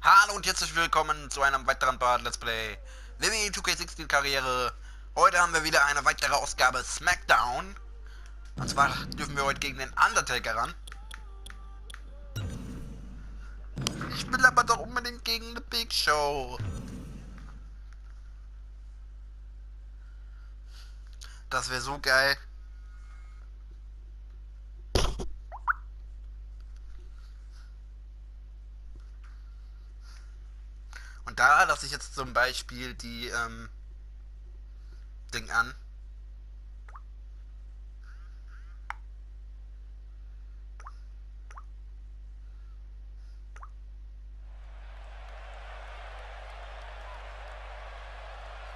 Hallo und herzlich willkommen zu einem weiteren Part Let's Play WWE 2K16 Karriere. Heute haben wir wieder eine weitere Ausgabe Smackdown. Und zwar dürfen wir heute gegen den Undertaker ran. Ich will aber doch unbedingt gegen eine Big Show. Das wäre so geil. Und da lasse ich jetzt zum Beispiel die Ding an.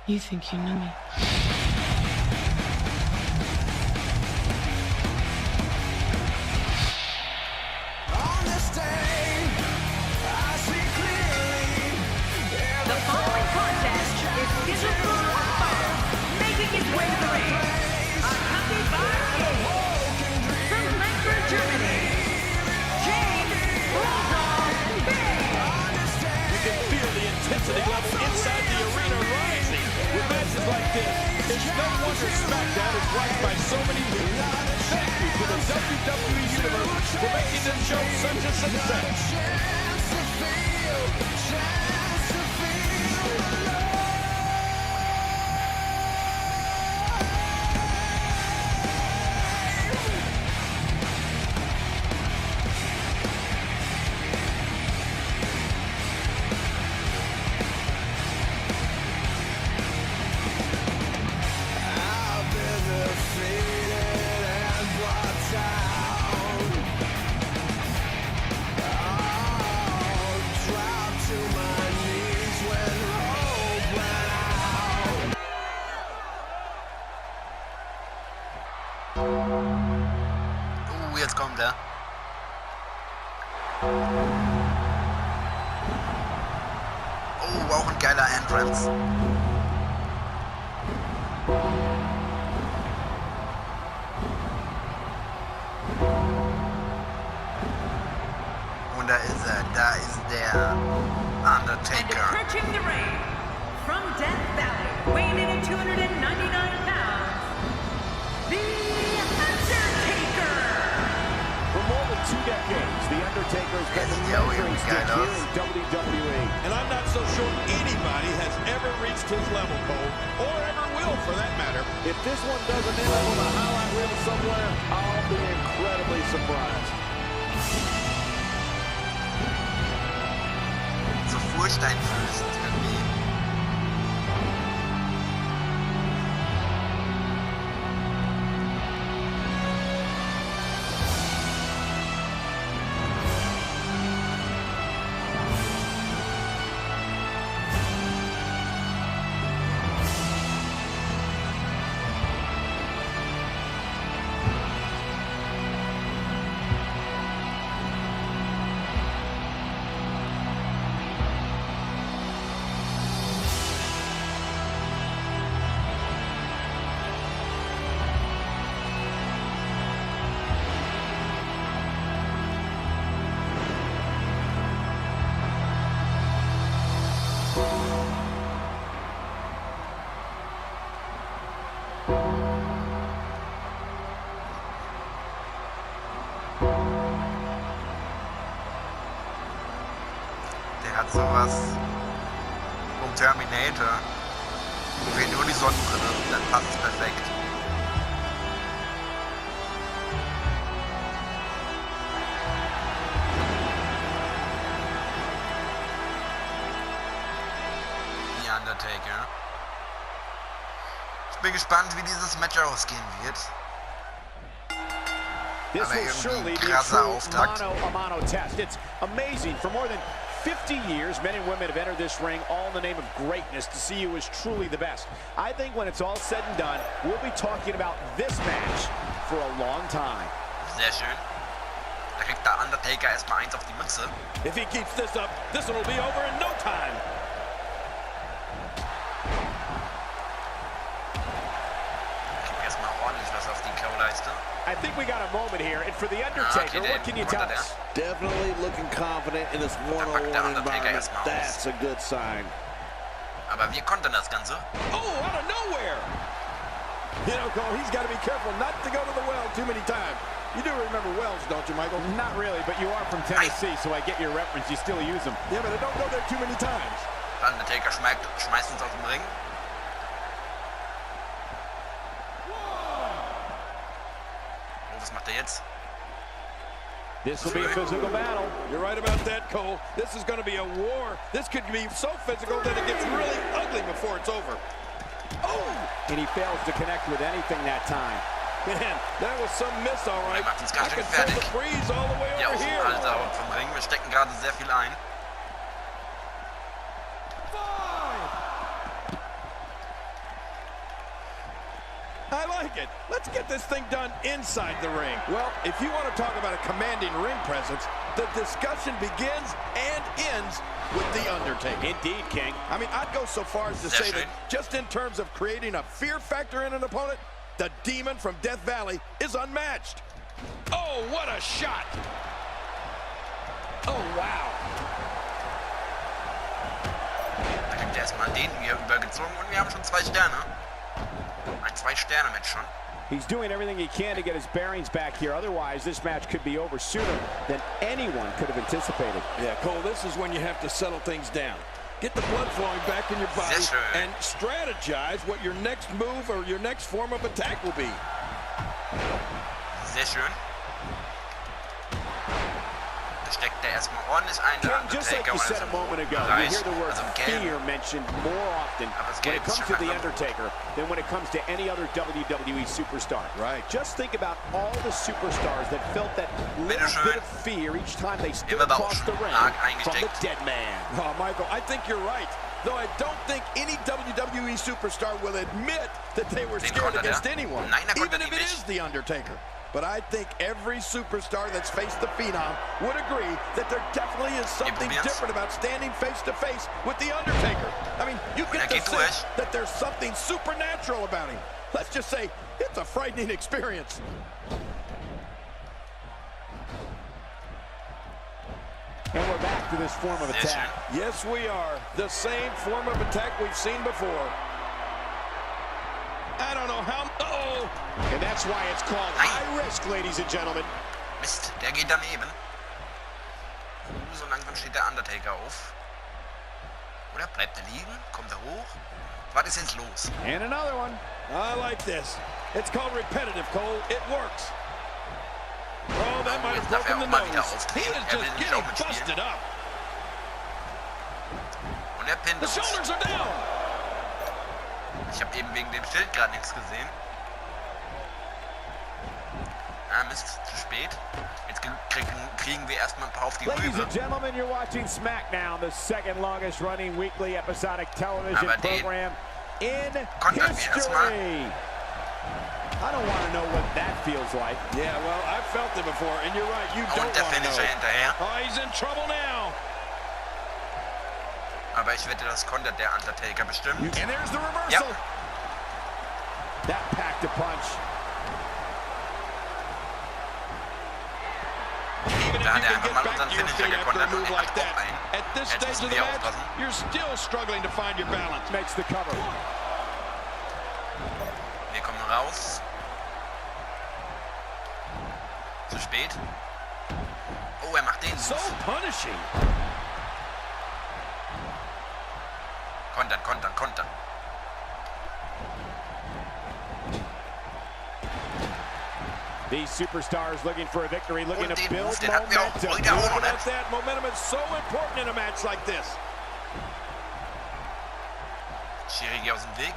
You think you know me? The following contest is scheduled for one fall, making its way to the ring. Accompanied by from Frankfurt, Germany, James Bulldog Big. You can feel the intensity level inside the arena rising with matches like this. It's no wonder SmackDown is watched by so many people. Thank you to the WWE Universe for making this show such a success. Jetzt kommt er. Oh, auch ein geiler Entrance. Und da ist er, da ist der And Undertaker. approaching the ring, from Death Valley, weighing in at 299 pounds, The Undertaker. For more than 2 decades, The Undertaker has been the Yeah, we measuring stick got here us. in WWE. And I'm not so sure anybody has ever reached his level, Cole, or ever will for that matter. If this one doesn't end up on the highlight reel somewhere, I'll be incredibly surprised. So furchteinflößend irgendwie. Der hat sowas vom Terminator. Fehlt nur die Sonnenbrille, dann passt es perfekt. Die Undertaker. Ich bin gespannt, wie dieses Match ausgehen wird. This Aber will irgendwie surely ein be a krasser true Auftakt. mano-a-mano test. It's amazing. For more than 50 years, men and women have entered this ring all in the name of greatness to see who is truly the best. I think when it's all said and done, we'll be talking about this match for a long time. Sehr schön. Da kriegt der Undertaker erstmal eins auf die Mütze. If he keeps this up, this one will be over in no time. Kriegt erstmal ordentlich was auf die Kaule. Leiste. I think we got a moment here, and for the Undertaker, what can you tell us? Definitely looking confident in this one-on-one environment. That's a good sign. Aber wir kontern das Ganze. Oh, out of nowhere! You know, Cole, he's got to be careful not to go to the well too many times. You do remember wells, don't you, Michael? Not really, but you are from Tennessee, so I get your reference. You still use them. Yeah, but I don't go there too many times. Undertaker schmeißt uns aus dem Ring. Oh, was macht er jetzt? This will be a physical battle. You're right about that, Cole. This is going to be a war. This could be so physical that it gets really ugly before it's over. Oh! And he fails to connect with anything that time. Man, that was some miss, all right. macht uns ganz I schön can feel fertig. the breeze all the way Ja, over here. Alter, und vom Ring. Wir stecken gerade sehr viel ein. I like it. Let's get this thing done inside the ring. Well, if you want to talk about a commanding ring presence, the discussion begins and ends with The Undertaker. Indeed, King. I mean, I'd go so far as to say that just in terms of creating a fear factor in an opponent, the Demon from Death Valley is unmatched. Oh, what a shot. Oh, wow. Da kriegt er erstmal den hier übergezogen und wir haben schon 2 Sterne. Ein 2-Sterne-Match schon. He's doing everything he can to get his bearings back here. Otherwise, this match could be over sooner than anyone could have anticipated. Yeah, Cole, this is when you have to settle things down. Get the blood flowing back in your body and strategize what your next move or your next form of attack will be. Sehr schön. Da steckt er erstmal ordentlich ein. King, just like you said a moment ago, you hear the word fear mentioned more often when it comes to The Undertaker than when it comes to any other WWE superstar. Right. Just think about all the superstars that felt that little bit of fear each time they stood across the ring from the dead man. Oh, Michael, I think you're right. Though I don't think any WWE superstar will admit that they were scared against anyone, even if it is The Undertaker. But I think every superstar that's faced the Phenom would agree that there definitely is something different about standing face-to-face with The Undertaker. I mean, you get the sense that there's something supernatural about him. Let's just say it's a frightening experience. And we're back to this form of attack. Yes, we are. The same form of attack we've seen before. I don't know how... Uh-oh! And that's why it's called high risk, ladies and gentlemen. Mist, der geht daneben. So langsam steht der Undertaker auf. Oder bleibt er liegen? Kommt er hoch? Was ist jetzt los? And another one. I like this. It's called repetitive, Cole. It works. Oh, that might have broken the nose. He is just getting busted up. Und er pinnt uns. The shoulders are down. Ich habe eben wegen dem Schild gerade nichts gesehen. Ah, Mist, zu spät. Jetzt kriegen wir erstmal ein paar auf die Ladies Rübe. and gentlemen, you're watching SmackDown, the second longest running weekly episodic television program in history. I don't want to know what that feels like. Yeah, well, I've felt it before, and you're right, you don't Und der want to know. Finisher hinterher. Oh, he's in trouble now. Aber ich wette, das kontert der Undertaker bestimmt. And there's the reversal. Ja. That packed a punch. Even if Da you hat er can einfach get mal back unseren to your Finisher feet after a gekontert und move den like Abdruck that, ein. at this Jetzt stage müssen of the wir match, aufpassen. you're still struggling to find your balance. Makes the cover. Wir kommen raus. Zu spät. Oh, er macht den So punishing. Kontern, kontern, kontern. These superstars looking for a victory, looking Und to den build Move, den hatten wir auch momentum. heute auch noch That's nicht. that. Momentum is so important in a match like this. Schiri, geh aus dem Weg.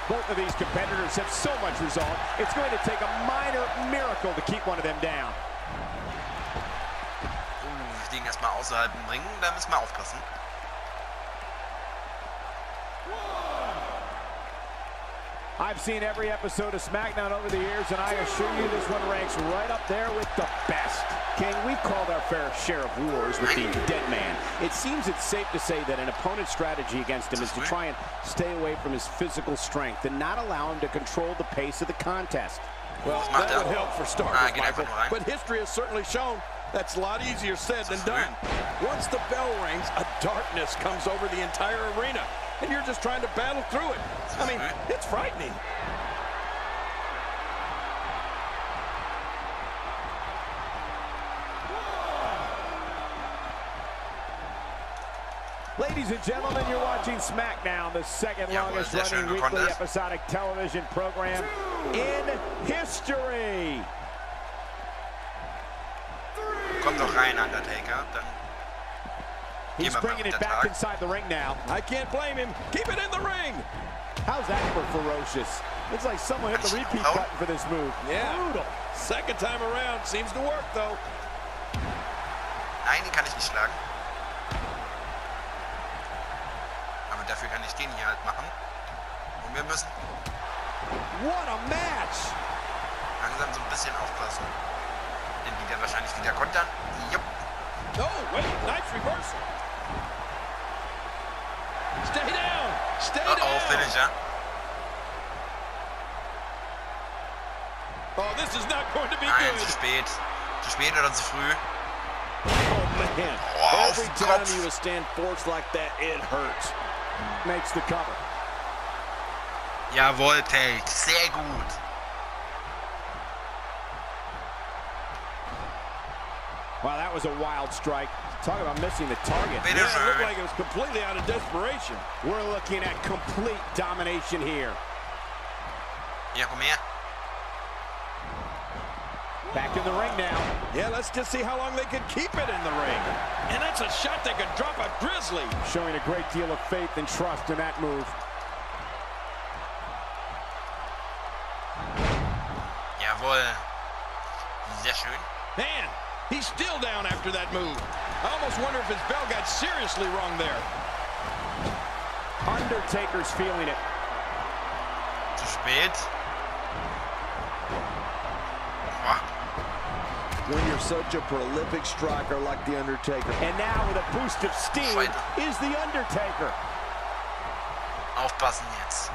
Both of these competitors have so much resolve, it's going to take a minor miracle to keep one of them down. Wir liegen erstmal außerhalb im Ring, da müssen wir aufpassen. I've seen every episode of SmackDown over the years, and I assure you this one ranks right up there with the best. King, we've called our fair share of wars with the dead man. It seems it's safe to say that an opponent's strategy against him is to try and stay away from his physical strength and not allow him to control the pace of the contest. Well, that would help for starters, Michael, but history has certainly shown that's a lot easier said than done. Once the bell rings, a darkness comes over the entire arena, and you're just trying to battle through it. I mean, it's frightening. Ladies and gentlemen, you're watching SmackDown, the second longest running weekly episodic television program in history. Komm doch rein, Undertaker. Dann He's bringing it back inside the ring now. I can't blame him. Keep it in the ring. How's that for ferocious? It's like someone hit the repeat button for this move. Yeah. Brutal. Second time around. Seems to work, though. Nein, den kann ich nicht schlagen. Aber dafür kann ich den hier halt machen. Und wir müssen What a match! langsam so ein bisschen aufpassen. Den wird er wahrscheinlich wieder kontern. Jupp. Oh, wait. Nice reversal. Stay down. Stay down. Finisher. Oh, this is not going to be Nein, good. zu spät. Zu spät oder zu früh. Oh, man. Wow, Every time you withstand force like that, it hurts. Makes the cover. Jawohl, Tate. Sehr gut. Wow, that was a wild strike. Talk about missing the target. Bitte Yeah, it schön. looked like it was completely out of desperation. We're looking at complete domination here. Ja, komm her. Back in the ring now. Yeah, let's just see how long they can keep it in the ring. And that's a shot that could drop a Grizzly. Showing a great deal of faith and trust in that move. Jawohl. Sehr schön. Man, he's still down after that move. I almost wonder if his bell got seriously wrong there. Undertaker's feeling it. Zu spät. Boah. When you're such a prolific striker like The Undertaker. And now with a boost of steam is The Undertaker. Aufpassen jetzt.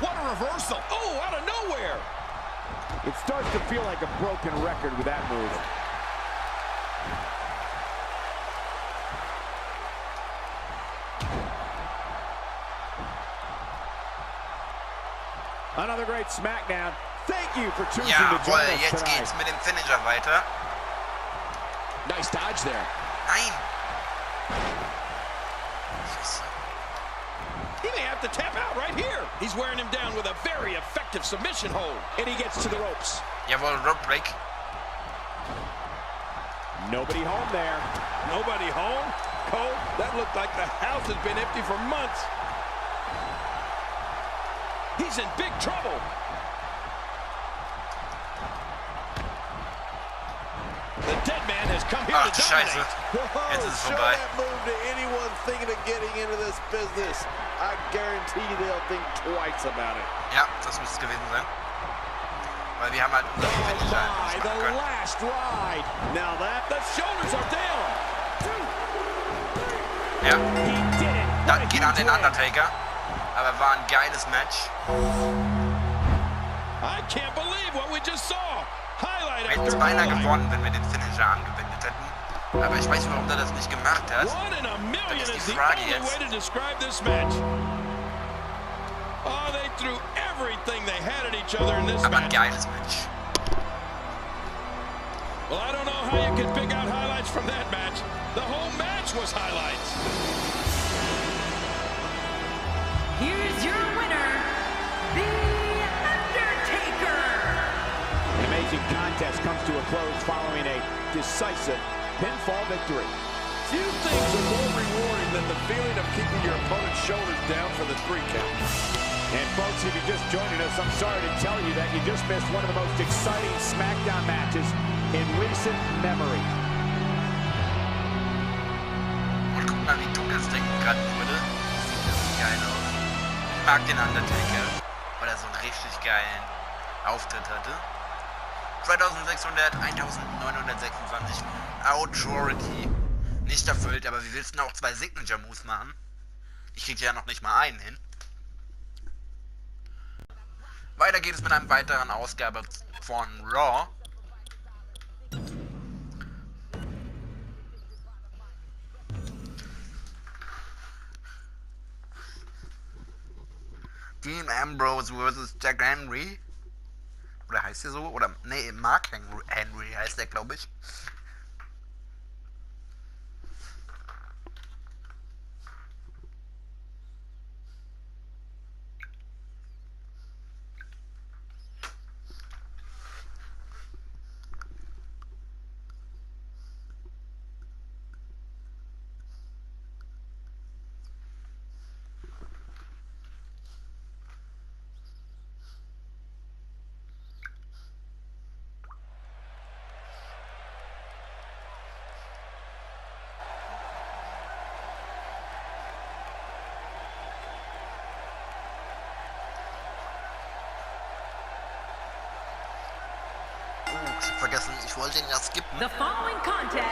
What a reversal. Oh, out of nowhere. It starts to feel like a broken record with that move. Another great SmackDown. Thank you for choosing to join Jawohl, us jetzt tonight. geht's mit dem Finisher weiter. Nice dodge there. Nein. He may have to tap out right here. He's wearing him down with a very effective submission hold. And he gets to the ropes. Jawohl, Rope Break. Nobody home there. Nobody home? Cole, that looked like the house has been empty for months. He's in big trouble. The dead man has come here Ach, to Scheiße. dominate. Jetzt ist es Show vorbei. that move to anyone thinking of getting into this business. I guarantee you they'll think twice about it. Ja, das müsste es gewesen sein. Weil wir haben halt unseren Finisher My, nicht the machen können. last ride. Now that the shoulders are down. Ja, He did it. dann What a geht an huge den win. Undertaker. Aber war ein geiles Match. I can't believe what we just saw. Highlight Wir hätten es after beinahe highlight. gewonnen, wenn wir den Finisher angewendet hätten. Aber ich weiß nicht, warum der das nicht gemacht hat. One in a million ist die is the Frage only jetzt. way to describe this match. Oh, they threw everything they had at each other in this Aber ein match. geiles Match. Well, I don't know how you can pick out highlights from that match. The whole match was highlights. Here's your winner, The Undertaker. An amazing contest comes to a close following a decisive pinfall victory. Few things are more rewarding than the feeling of keeping your opponent's shoulders down for the 3 count. And folks, if you're just joining us, I'm sorry to tell you that you just missed one of the most exciting SmackDown matches in recent memory. Und guck mal, wie dunkel das Ding gerade wurde. Sieht das geil aus. Ich mag den Undertaker, weil er so einen richtig geilen Auftritt hatte. 2600, 1926. Authority. Nicht erfüllt, aber wie willst du denn auch 2 Signature Moves machen? Ich krieg ja noch nicht mal einen hin. Weiter geht es mit einer weiteren Ausgabe von Raw. Dean Ambrose vs. Jack Henry. Oder heißt der so? Oder, nee, Mark Henry heißt der, glaube ich. Ich hab vergessen, ich wollte ihn ja skippen. The following contest.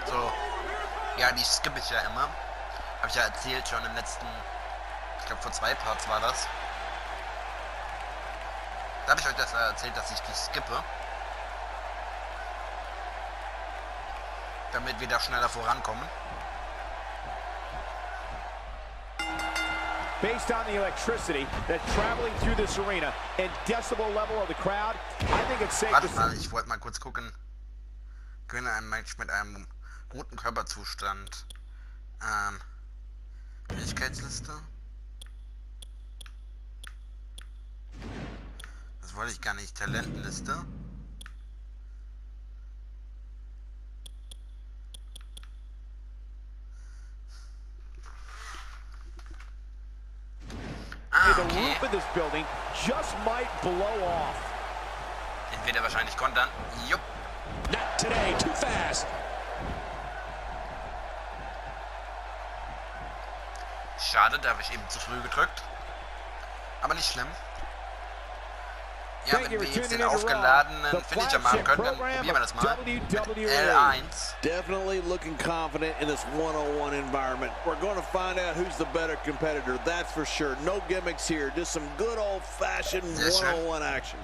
So. Ja, die skippe ich ja immer. Habe ich ja erzählt schon im letzten, ich glaube vor 2 Parts war das. Da habe ich euch das erzählt, dass ich die skippe. Damit wir da schneller vorankommen. Based on the electricity that's traveling through this arena and decibel level of the crowd, I think it's safe to Warte mal, ich wollte mal kurz gucken. Gewinne ein Match mit einem guten Körperzustand. Fähigkeitsliste. Das wollte ich gar nicht. Talentenliste. the Okay. roof of this building just might blow off. Entweder wahrscheinlich kontern. Jupp. Not today, too fast. Schade, da habe ich eben zu früh gedrückt. Aber nicht schlimm. Ja, wenn wir jetzt den aufgeladenen Finisher machen können, dann probieren wir das mal. Mit L1. Definitely looking confident in this one-on-one environment. We're going to find out who's the better competitor, that's for sure. No gimmicks here, just some good old-fashioned one-on-one action.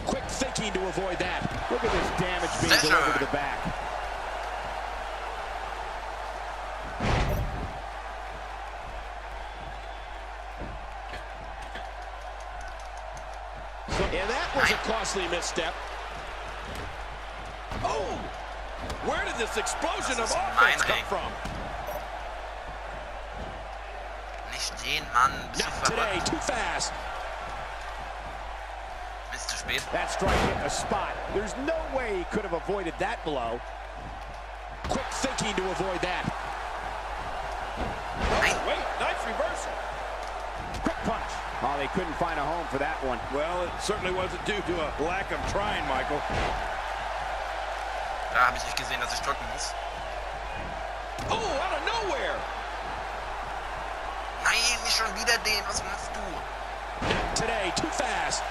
Quick thinking to avoid that. Look at this damage being delivered to the back. And that was a costly misstep. Oh! Where did this explosion of offense come from? Nicht den Mann. Not today, too fast. Bist zu spät. That strike hit a spot. There's no way he could have avoided that blow. Quick thinking to avoid that. Nein. Oh, wait, nice reversal. Quick punch. Oh, they couldn't find a home for that one. Well, it certainly wasn't due to a lack of trying, Michael. Da habe ich nicht gesehen, dass ich drücken muss. Oh, out of nowhere. Nein, nicht schon wieder den. Was machst du? Not today, too fast.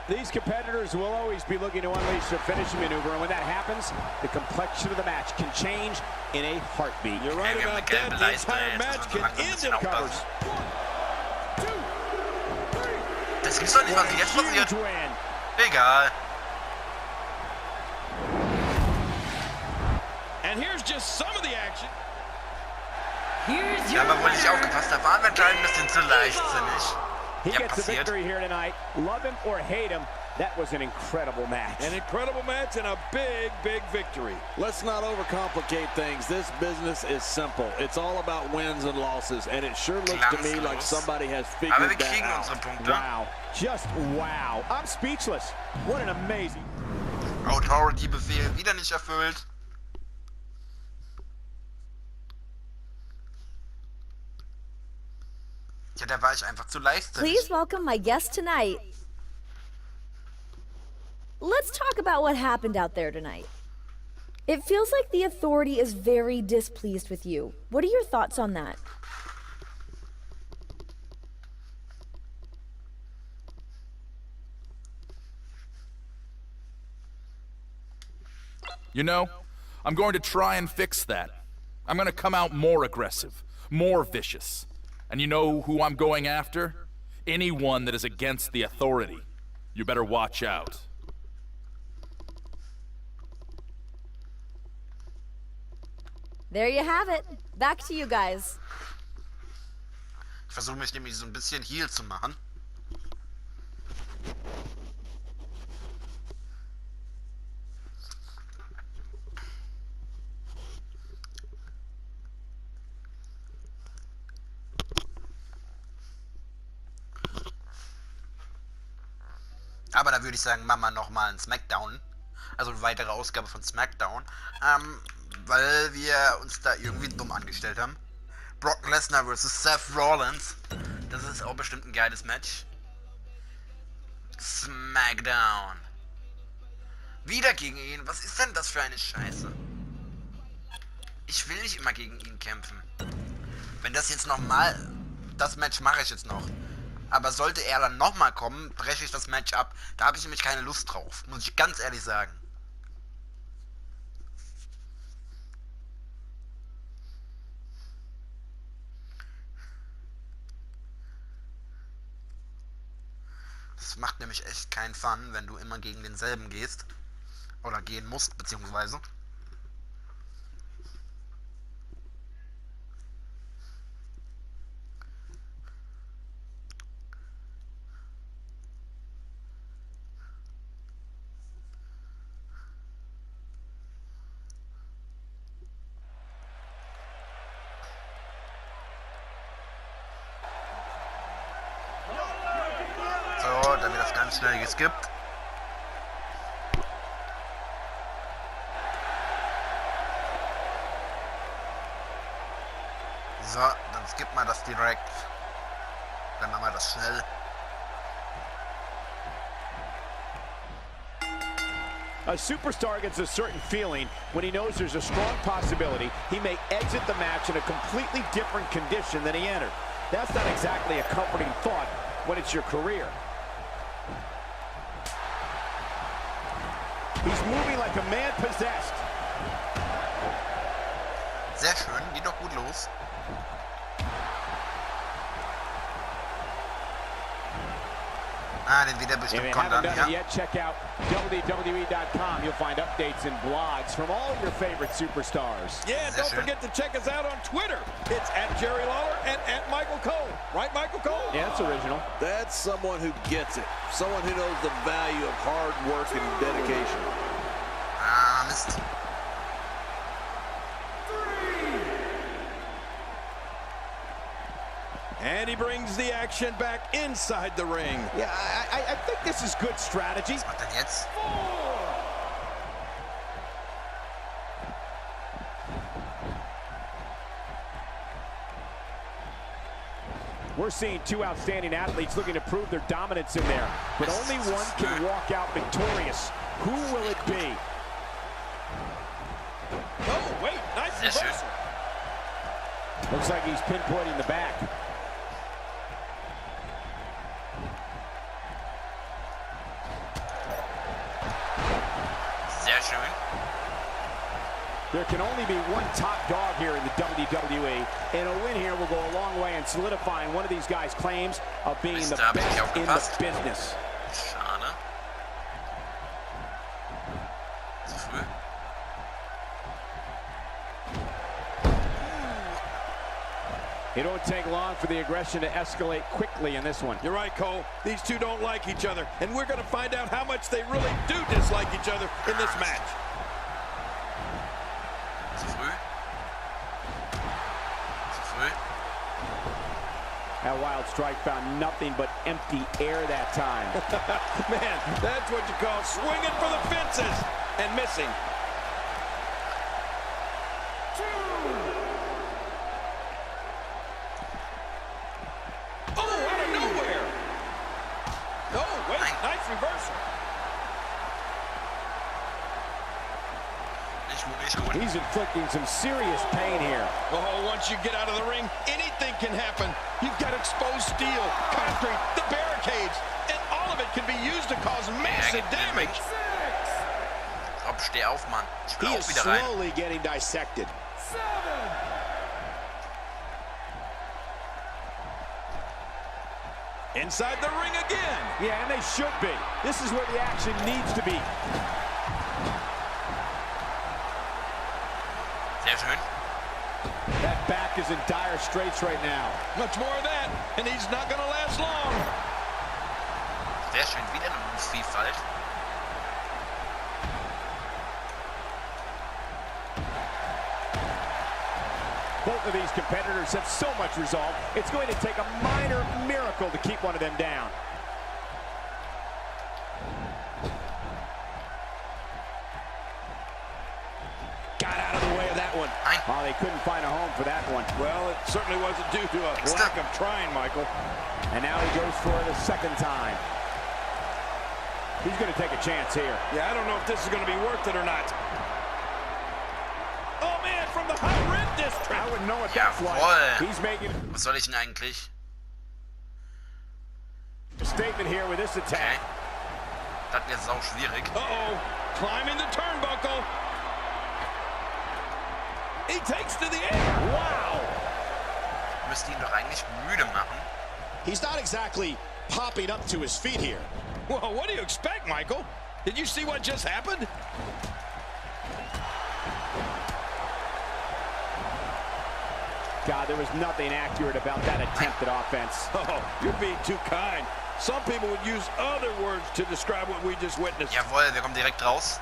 These competitors will always be looking to unleash their finishing maneuver, and when that happens, the complexion of the match can change in a heartbeat. You're right about that. The entire match can end in covers. Das gibt's doch nicht, was jetzt passiert. Huge win. Egal. And here's just some of the action. Here's Ja, your aber wohl nicht winner. aufgepasst. Da waren wir anscheinend ein bisschen zu leichtsinnig. He Ja, gets the passiert. victory here tonight. Love him or hate him, that was an incredible match. An incredible match and a big, big victory. Let's not overcomplicate things. This business is simple. It's all about wins and losses, and it sure looks to me like somebody has Aber figured wir that kriegen out. unsere Punkte. Wow. Just wow. I'm speechless. What an amazing... Authority-Befehl wieder nicht erfüllt. Ja, da war ich einfach zu leichtsinnig. Please welcome my guest tonight. let's talk about what happened out there tonight. It feels like the Authority is very displeased with you. What are your thoughts on that? You know, I'm going to try and fix that. I'm going to come out more aggressive, more vicious. And you know who I'm going after? Anyone that is against the Authority. You better watch out. There you have it. Back to you guys. Ich versuche mich nämlich so ein bisschen Heel zu machen. Aber da würde ich sagen, machen wir nochmal einen Smackdown. Also eine weitere Ausgabe von Smackdown. Weil wir uns da irgendwie dumm angestellt haben. Brock Lesnar vs. Seth Rollins. Das ist auch bestimmt ein geiles Match. Smackdown. Wieder gegen ihn. Was ist denn das für eine Scheiße? Ich will nicht immer gegen ihn kämpfen. Wenn das jetzt nochmal... Das Match mache ich jetzt noch. Aber sollte er dann nochmal kommen, breche ich das Match ab. Da habe ich nämlich keine Lust drauf. Muss ich ganz ehrlich sagen. Das macht nämlich echt keinen Fun, wenn du immer gegen denselben gehst. Oder gehen musst, beziehungsweise. So, dann wird das ganz schnell geskippt. So, dann skippt man das direkt. Dann machen wir das schnell. A superstar gets a certain feeling when he knows there's a strong possibility he may exit the match in a completely different condition than he entered. That's not exactly a comforting thought when it's your career. He's moving like a man possessed. Sehr schön, geht doch gut los. Ah, den wird er bestimmt kontern, ja. Yet, check out WWE.com. You'll find updates and blogs from all your favorite superstars. Yeah, don't forget to check us out on Twitter. It's @JerryLawler and @Michael Cole. Right, Michael Cole? Yeah, that's original. That's someone who gets it. Someone who knows the value of hard work and dedication. Ah, Mist. And he brings the action back inside the ring. Yeah, I think this is good strategy. Was macht denn jetzt? We're seeing two outstanding athletes looking to prove their dominance in there. But only one can walk out victorious. Who will it be? Oh, wait, nice reversal. Looks like he's pinpointing the back. Sehr schön. There can only be one top dog here in the WWE, and a win here will go a long way in solidifying one of these guys' claims of being the best in the business. Schade. Zu früh. It don't take long for the aggression to escalate quickly in this one. You're right, Cole. These two don't like each other, and we're going to find out how much they really do dislike each other in this match. Zu früh. Zu früh. That wild strike found nothing but empty air that time. Man, that's what you call swinging for the fences and missing. Schwung nicht gut. He's inflicting some serious pain here. Oh, once you get out of the ring, anything can happen. You've got exposed steel, concrete, the barricades, and all of it can be used to cause massive damage. Rob, steh auf, Mann. Ich will He auch is wieder rein. slowly getting dissected. Inside the ring again. Yeah, and they should be. This is where the action needs to be. Sehr schön. That back is in dire straits right now. Much more of that, and he's not going to last long. Sehr schön. Wieder eine Move-Vielfalt. Both of these competitors have so much resolve, it's going to take a minor miracle to keep one of them down. Got out of the way of that one. Oh, they couldn't find a home for that one. Well, it certainly wasn't due to a lack of trying, Michael. And now he goes for it a second time. He's going to take a chance here. Yeah, I don't know if this is going to be worth it or not. Oh, man, from the high rim district. I wouldn't know what that's like. Jawohl. He's making Was soll ich denn eigentlich? a statement here with this attack. Das wird sau schwierig. Uh-oh, climbing the turnbuckle. He takes to the air. Wow. Müsste ihn doch eigentlich müde machen. He's not exactly popping up to his feet here. Well, what do you expect, Michael? Did you see what just happened? God, there was nothing accurate about that attempted offense. Oh, you're being too kind. Some people would use other words to describe what we just witnessed. Jawohl, wir kommen direkt raus.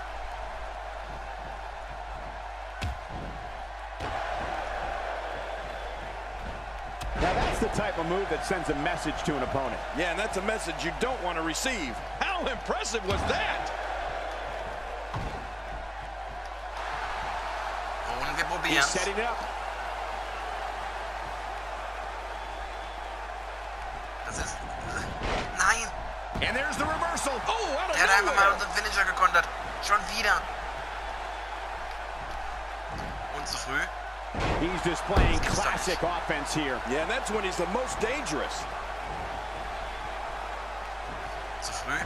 Now that's the type of move that sends a message to an opponent. Yeah, and that's a message you don't want to receive. How impressive was that? Und wir He's probieren. setting up. Das ist... Nein! And there's the reversal. Oh, out of Der hat einfach mal nowhere. unseren Finisher gekontert. Schon wieder. Und zu früh. He's displaying classic offense here. Yeah, and that's when he's the most dangerous. Zu früh.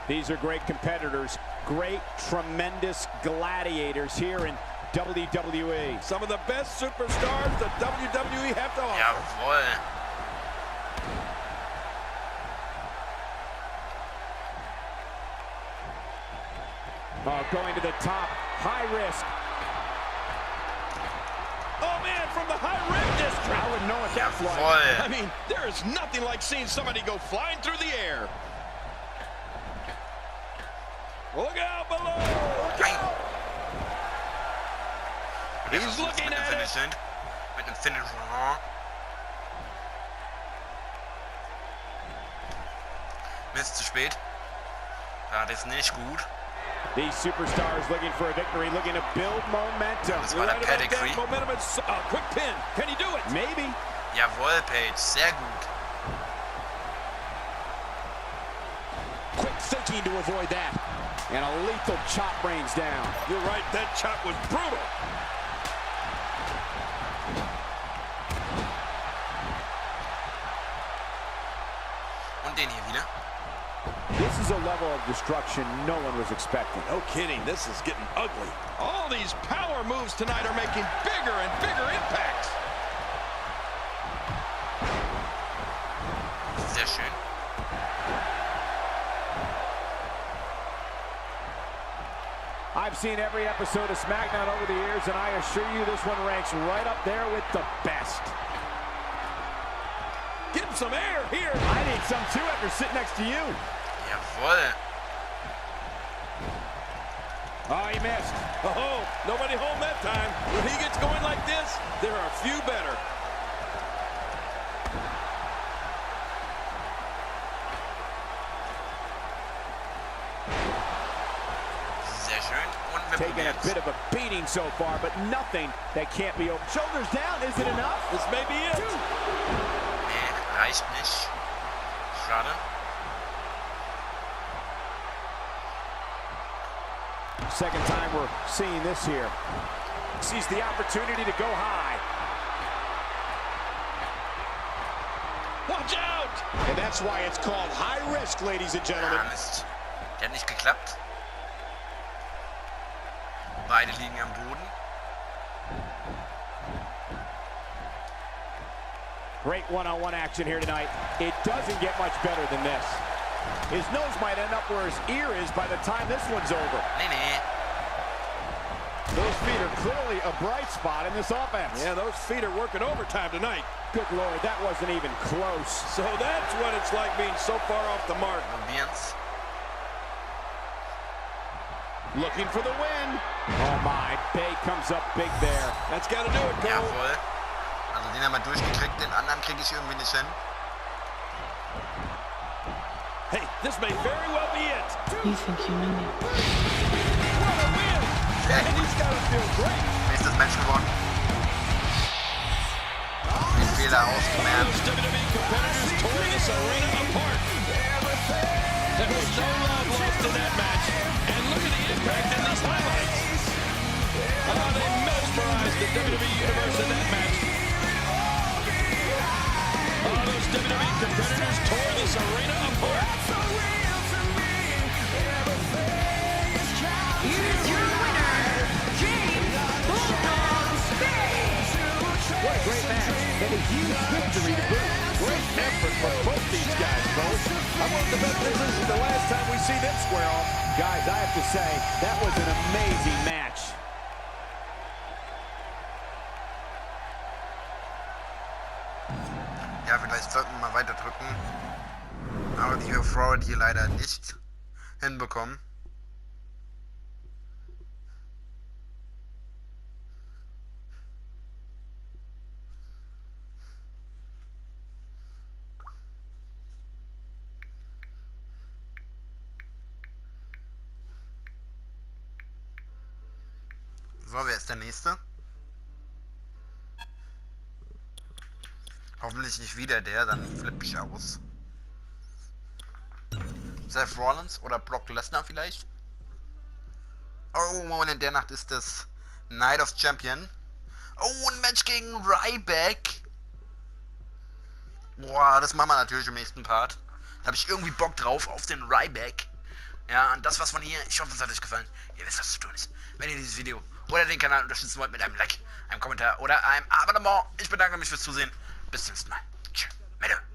These are great competitors, great, tremendous gladiators here in WWE. Some of the best superstars the WWE have to offer. Jawohl. Oh, going to the top, high risk. Oh, man, from the high rim district. I wouldn't know what that's like. Jawohl. I mean, there is nothing like seeing somebody go flying through the air. Look out below. Look Nein. out. Und er He's versucht's looking mit dem at it. Finisher. Mit dem Finisher. Mist, zu spät. Das ist nicht gut. These superstars looking for a victory, looking to build momentum. Das You're war right der about that. Pedigree. Momentum is quick pin. Can he do it? Maybe. Jawohl, Paige. Sehr gut. Quick thinking to avoid that. And a lethal chop rains down. You're right. That chop was brutal. Und den hier wieder. This is a level of destruction no one was expecting. No kidding. This is getting ugly. All these power moves tonight are making bigger and bigger impacts. Sehr schön. I've seen every episode of SmackDown over the years, and I assure you this one ranks right up there with the best. Get him some air here. I need some too after sitting next to you. Jawohl. Oh, he missed. Oh, nobody home that time. When he gets going like this, there are a few better. Sehr schön. Und wir Taking a probieren's. bit of a beating so far, but nothing that can't be opened. Shoulders down, is it enough? This may be it. Nee, reicht nicht. Schade. second time we're seeing this here. Sees the opportunity to go high. Watch out! And that's why it's called high risk, ladies and gentlemen. Ja, Mist. Der hat nicht geklappt. Beide liegen am Boden. Great one-on-one action here tonight. It doesn't get much better than this. His nose might end up where his ear is by the time this one's over. Nee, nee. Those feet are clearly a bright spot in this offense. Yeah, those feet are working overtime tonight. Good Lord, that wasn't even close. So that's what it's like being so far off the mark. Probieren's. Looking for the win. Oh my, Bay comes up big there. That's got to do it, Cole. Jawohl. Also den haben wir durchgekriegt, den anderen kriege ich irgendwie nicht hin. Hey, this may very well be it. You think you know me? What a win! Sehr gut. He's got to feel great. Nächstes Match gewonnen. Den Fehler ausgemerzt. Those WWE competitors tore this arena apart. There was no love lost in that match. And look at the impact in these highlights. Oh, they mesmerized the WWE Universe in that match. Oh, those WWE competitors tore this arena apart. Here's your winner, James Bulldogs Bay. What a great match. And a huge victory to boot. Great effort from both these guys, folks. I want to bet this isn't the last time we see them square off. Guys, I have to say, that was an amazing match. Ja, vielleicht sollten wir mal weiter drücken. Aber die Frau hat hier leider nicht hinbekommen. So, wer ist der Nächste? Hoffentlich nicht wieder der, dann flippe ich aus. Seth Rollins oder Brock Lesnar vielleicht? Oh, und in der Nacht ist das Night of Champion. Oh, ein Match gegen Ryback. Boah, das machen wir natürlich im nächsten Part. Da habe ich irgendwie Bock drauf, auf den Ryback. Ja, und das war's von hier. Ich hoffe, es hat euch gefallen. Ihr wisst, was zu tun ist. Wenn ihr dieses Video oder den Kanal unterstützen wollt mit einem Like, einem Kommentar oder einem Abonnement. Ich bedanke mich fürs Zusehen. Bis zum nächsten Mal. Tschüss. Mette.